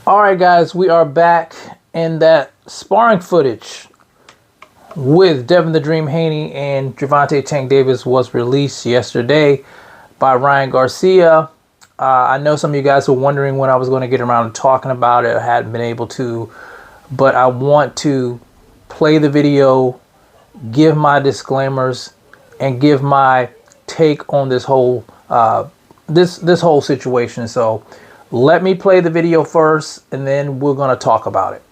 All right, guys, we are back, in that sparring footage with Devin the Dream Haney and Gervonta Tank Davis was released yesterday by Ryan Garcia. I know some of you guys were wondering when I was going to get around to talking about it. I hadn't been able to, but I want to play the video, give my disclaimers, and give my take on this whole this whole situation. So let me play the video first, and then we're going to talk about it.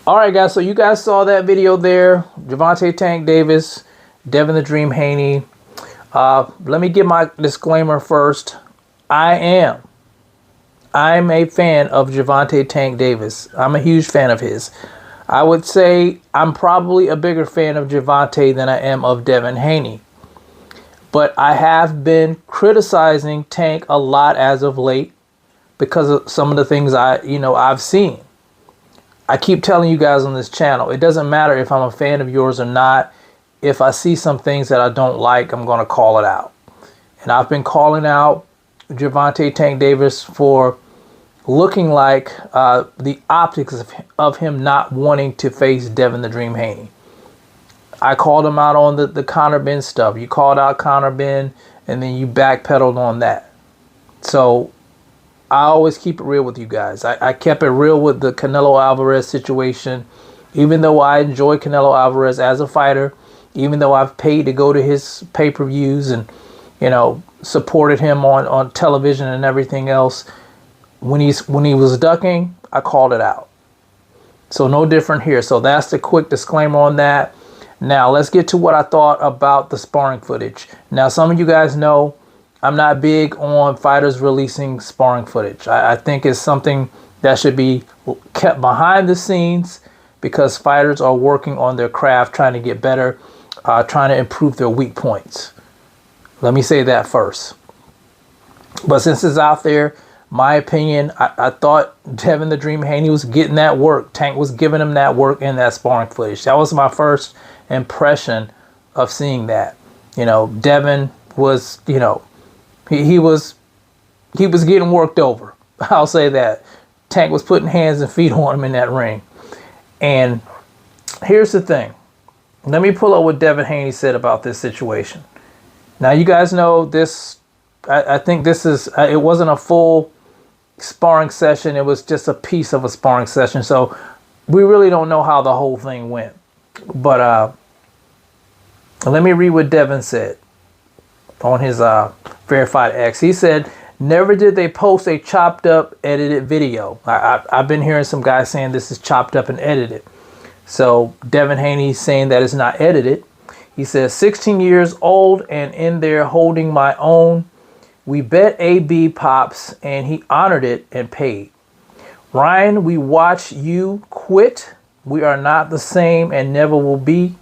All right, guys, so you guys saw that video there. Gervonta Tank Davis, Devin the Dream Haney. Let me give my disclaimer first. I'm a fan of Gervonta Tank Davis. I'm a huge fan of his. I would say I'm probably a bigger fan of Gervonta than I am of Devin Haney. But I have been criticizing Tank a lot as of late because of some of the things I've seen. I keep telling you guys on this channel, it doesn't matter if I'm a fan of yours or not. If I see some things that I don't like, I'm going to call it out. And I've been calling out Gervonta Tank Davis for looking like the optics of him not wanting to face Devin the Dream Haney. I called him out on the Conor Ben stuff. You called out Conor Ben, and then you backpedaled on that. So I always keep it real with you guys. I kept it real with the Canelo Alvarez situation. Even though I enjoy Canelo Alvarez as a fighter, even though I've paid to go to his pay-per-views and, supported him on television and everything else, when he was ducking, I called it out. So no different here. So that's the quick disclaimer on that. Now let's get to what I thought about the sparring footage. Now, some of you guys know I'm not big on fighters releasing sparring footage. I think it's something that should be kept behind the scenes because fighters are working on their craft, trying to get better, trying to improve their weak points. Let me say that first. But since it's out there, my opinion, I thought Devin the Dream Haney was getting that work. Tank was giving him that work in that sparring footage. That was my first impression of seeing that. Devin was, he was getting worked over. I'll say that. Tank was putting hands and feet on him in that ring. And here's the thing. Let me pull up what Devin Haney said about this situation. Now, you guys know this. I think this is, it wasn't a full sparring session. It was just a piece of a sparring session. So we really don't know how the whole thing went. But let me read what Devin said on his verified X. He said, never did they post a chopped up edited video. I've been hearing some guys saying this is chopped up and edited. So Devin Haney saying that it's not edited. He says, 16 years old and in there holding my own. We bet AB Pops and he honored it and paid. Ryan, we watch you quit. We are not the same and never will be.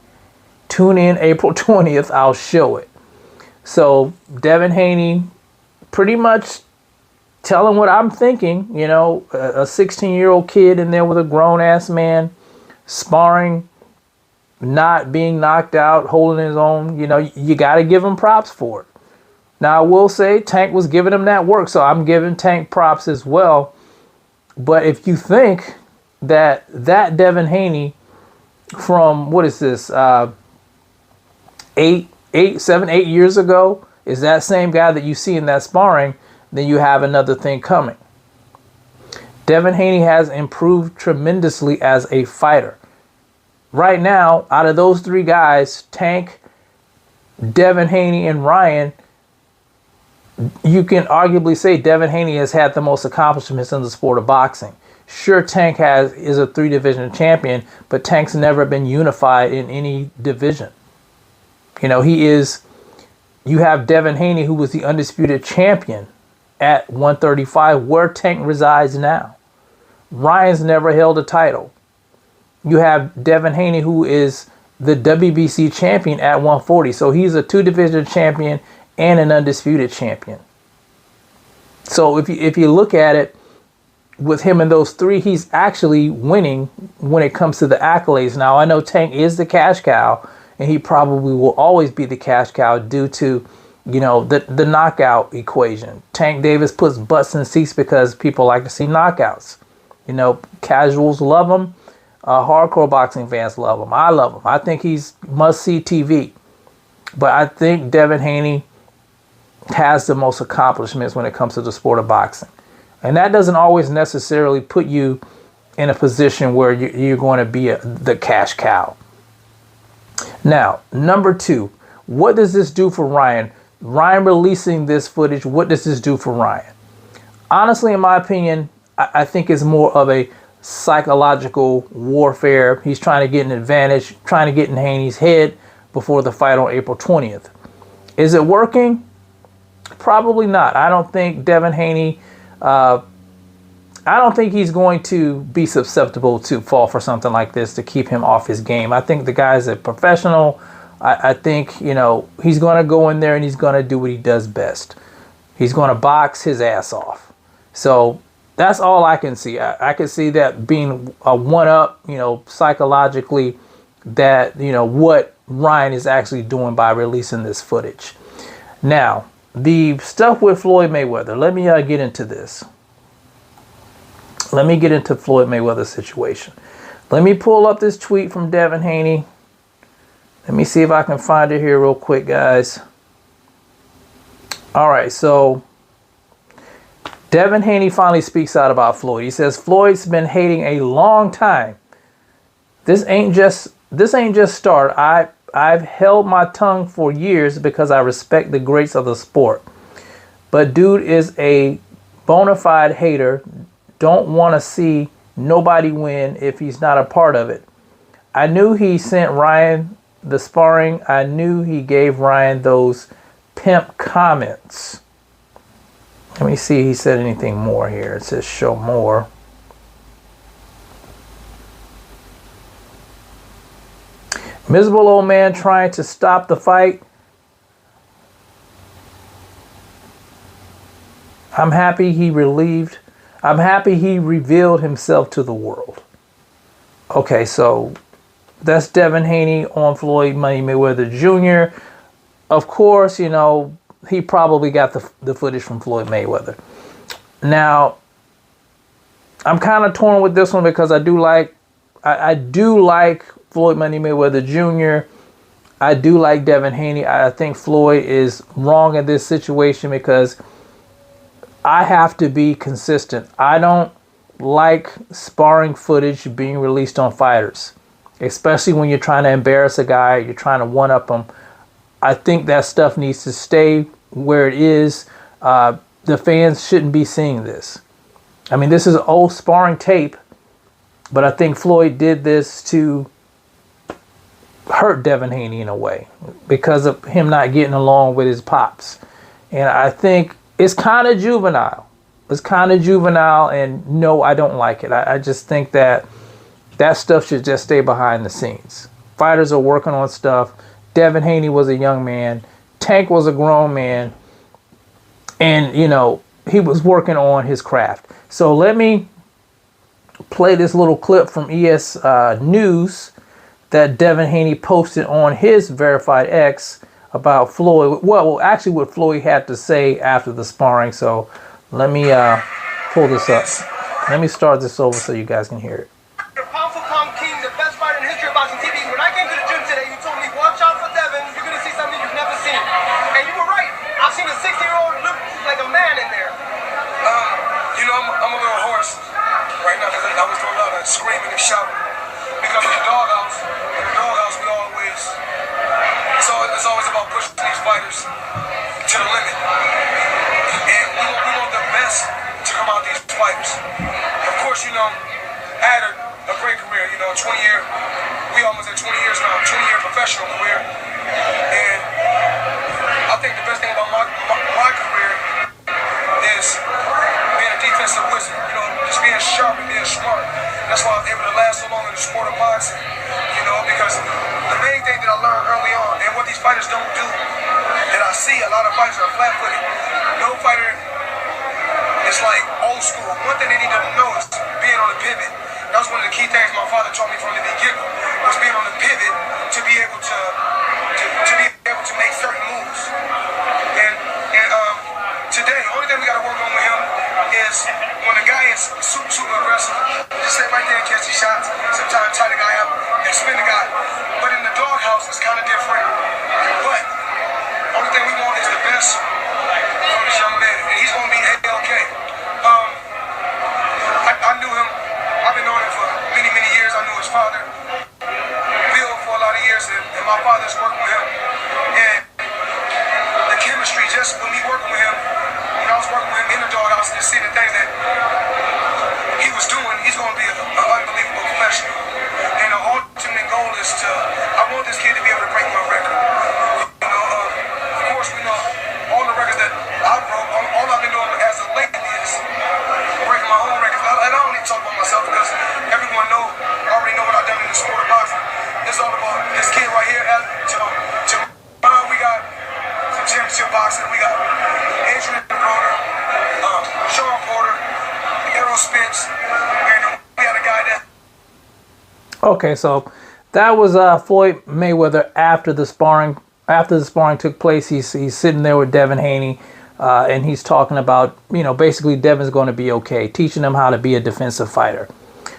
Tune in April 20th. I'll show it. So Devin Haney pretty much telling what I'm thinking, a 16-year-old kid in there with a grown-ass man sparring not being knocked out, holding his own, you got to give him props for it. Now, I will say Tank was giving him that work, so I'm giving Tank props as well. But if you think that Devin Haney from, what is this, 7, 8 years ago is that same guy that you see in that sparring, then you have another thing coming. Devin Haney has improved tremendously as a fighter. Right now, out of those three guys, Tank, Devin Haney, and Ryan, you can arguably say Devin Haney has had the most accomplishments in the sport of boxing. Sure, Tank is a 3-division champion, but Tank's never been unified in any division. You have Devin Haney, who was the undisputed champion at 135, where Tank resides now. Ryan's never held a title. You have Devin Haney, who is the WBC champion at 140. So he's a 2-division champion and an undisputed champion. So if you look at it, with him and those three, he's actually winning when it comes to the accolades. Now, I know Tank is the cash cow, and he probably will always be the cash cow due to, the knockout equation. Tank Davis puts butts in seats because people like to see knockouts. Casuals love him. Hardcore boxing fans love him. I love him. I think he's must-see TV. But I think Devin Haney has the most accomplishments when it comes to the sport of boxing. And that doesn't always necessarily put you in a position where you're going to be the cash cow. Now, number 2, what does this do for Ryan? Ryan releasing this footage, what does this do for Ryan? Honestly, in my opinion, I think it's more of a psychological warfare. He's trying to get an advantage, trying to get in Haney's head before the fight on April 20th. Is it working? Probably not. I don't think Devin Haney, I don't think he's going to be susceptible to fall for something like this to keep him off his game. I think the guy's a professional. I think, he's going to go in there and he's going to do what he does best. He's going to box his ass off. So that's all I can see. I can see that being a one-up, psychologically, that, what Ryan is actually doing by releasing this footage. Now, the stuff with Floyd Mayweather, let me get into this. Let me get into Floyd Mayweather's situation. Let me pull up this tweet from Devin Haney. Let me see if I can find it here real quick, guys. All right, so Devin Haney finally speaks out about Floyd. He says, Floyd's been hating a long time. This ain't just start. I've held my tongue for years because I respect the greats of the sport. But dude is a bona fide hater. Don't want to see nobody win if he's not a part of it. I knew he sent Ryan the sparring. I knew he gave Ryan those pimp comments. Let me see if he said anything more here. It says show more. Miserable old man trying to stop the fight. I'm happy he revealed himself to the world. Okay, so that's Devin Haney on Floyd Money Mayweather Jr. Of course, he probably got the footage from Floyd Mayweather. Now, I'm kind of torn with this one because I do like Floyd Money Mayweather Jr. I do like Devin Haney. I think Floyd is wrong in this situation because I have to be consistent. I don't like sparring footage being released on fighters, especially when you're trying to embarrass a guy, you're trying to one-up him. I think that stuff needs to stay where it is. The fans shouldn't be seeing this. I mean, this is old sparring tape, but I think Floyd did this to hurt Devin Haney in a way because of him not getting along with his pops. And I think it's kind of juvenile. It's kind of juvenile, and no, I don't like it. I just think that stuff should just stay behind the scenes. Fighters are working on stuff. Devin Haney was a young man. Tank was a grown man. And, he was working on his craft. So let me play this little clip from ES News that Devin Haney posted on his verified X about Floyd. Well, actually what Floyd had to say after the sparring. So let me pull this up. Let me start this over so you guys can hear it. The pound for pound king, the best fighter in history of boxing TV. When I came to the gym today, you told me, watch out for Devin. You're going to see something you've never seen. And you were right. I've seen a 60-year-old look like a man in there. You know, I'm a little hoarse right now because I was doing a lot of screaming and shouting. Because in the doghouse, we always, it's always about pushing these fighters to the limit. And we want the best to come out these fighters. Of course, you know, I had a great career, you know, 20-year, we almost at 20 years now, 20-year professional career. And I think the best thing about my career is being a defensive wizard, you know, just being sharp and being smart. That's why I was able to last so long in the sport of boxing, you know, because the main thing that I learned early on, and what these fighters don't do, that I see a lot of fighters are flat-footed. No fighter is like old school. One thing they need to know is being on the pivot. That was one of the key things my father taught me from the beginning, was being on the pivot to be able to make certain moves. And today, the only thing we got to work on with him is when the guy is super aggressive, just sit right there and catch the shots. Sometimes tie the guy up and spin the guy. But in the doghouse, it's kind of different. But the only thing we want is the best from this young man, and he's going to be A-OK. I knew him. I've been knowing him for many years. I knew his father, Bill, for a lot of years, and my father's working with him. And the chemistry, just with me working with him, when I was working with him in the doghouse and just seeing the things that he was doing, he's going to be an unbelievable professional. And the ultimate goal is I want this kid to be able to break my record. You know, of course, we know all the records that I broke, all I've been doing as of lately is breaking my own records. And I don't need to talk about myself because everyone already know what I've done in the sport of boxing. It's all about this kid right here. We got some championship boxing. We got Adrian Broner, Sean Porter, Errol Spence, and we got a guy that. Okay, so that was Floyd Mayweather after the sparring. After the sparring took place, he's sitting there with Devin Haney, and he's talking about, you know, basically Devin's going to be okay, teaching him how to be a defensive fighter.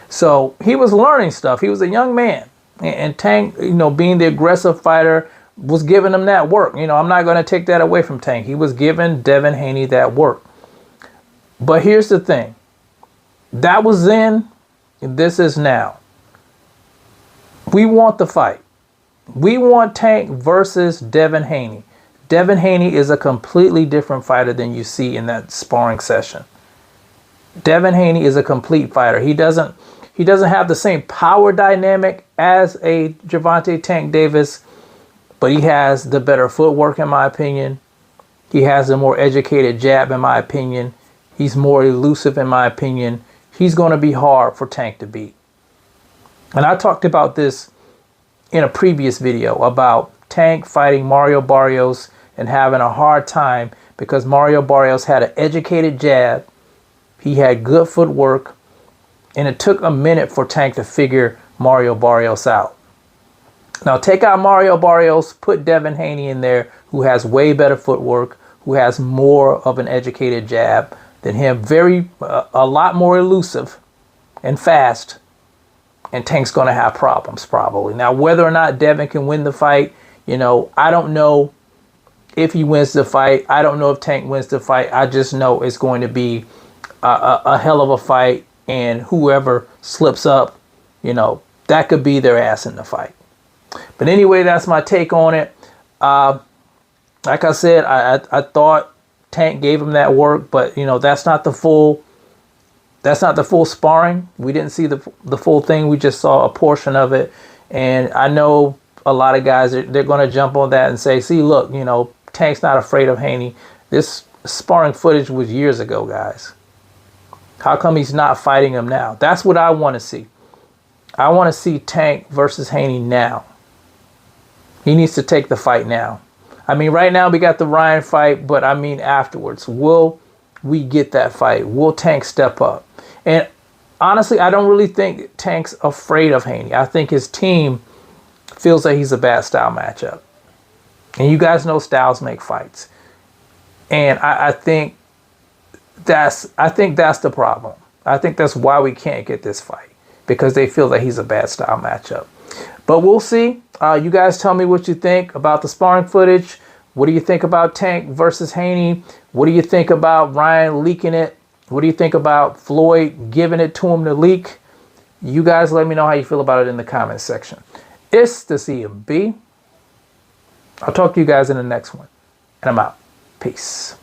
So he was learning stuff. He was a young man, and Tank, you know, being the aggressive fighter, was giving him that work. You know, I'm not going to take that away from Tank. He was giving Devin Haney that work. But here's the thing. That was then, this is now. We want the fight. We want Tank versus Devin Haney. Devin Haney is a completely different fighter than you see in that sparring session. Devin Haney is a complete fighter. He doesn't have the same power dynamic as a Gervonta Tank Davis, but he has the better footwork in my opinion. He has a more educated jab in my opinion. He's more elusive in my opinion. He's going to be hard for Tank to beat. And I talked about this in a previous video about Tank fighting Mario Barrios and having a hard time because Mario Barrios had an educated jab. He had good footwork, and it took a minute for Tank to figure Mario Barrios out. Now take out Mario Barrios, put Devin Haney in there, who has way better footwork, who has more of an educated jab than him, a lot more elusive and fast. And Tank's going to have problems probably. Now, whether or not Devin can win the fight, you know, I don't know if he wins the fight. I don't know if Tank wins the fight. I just know it's going to be a hell of a fight. And whoever slips up, you know, that could be their ass in the fight. But anyway, that's my take on it. Like I said, I thought Tank gave him that work. But, you know, that's not the full sparring. We didn't see the full thing. We just saw a portion of it. And I know a lot of guys, they're going to jump on that and say, see, look, you know, Tank's not afraid of Haney. This sparring footage was years ago, guys. How come he's not fighting him now? That's what I want to see. I want to see Tank versus Haney now. He needs to take the fight now. I mean, right now we got the Ryan fight, but I mean afterwards. Will we get that fight? Will Tank step up? And honestly, I don't really think Tank's afraid of Haney. I think his team feels that he's a bad style matchup. And you guys know styles make fights. And I think that's the problem. I think that's why we can't get this fight, because they feel that he's a bad style matchup. But we'll see. You guys tell me what you think about the sparring footage. What do you think about Tank versus Haney? What do you think about Ryan leaking it? What do you think about Floyd giving it to him to leak? You guys let me know how you feel about it in the comments section. It's the CMB. I'll talk to you guys in the next one. And I'm out. Peace.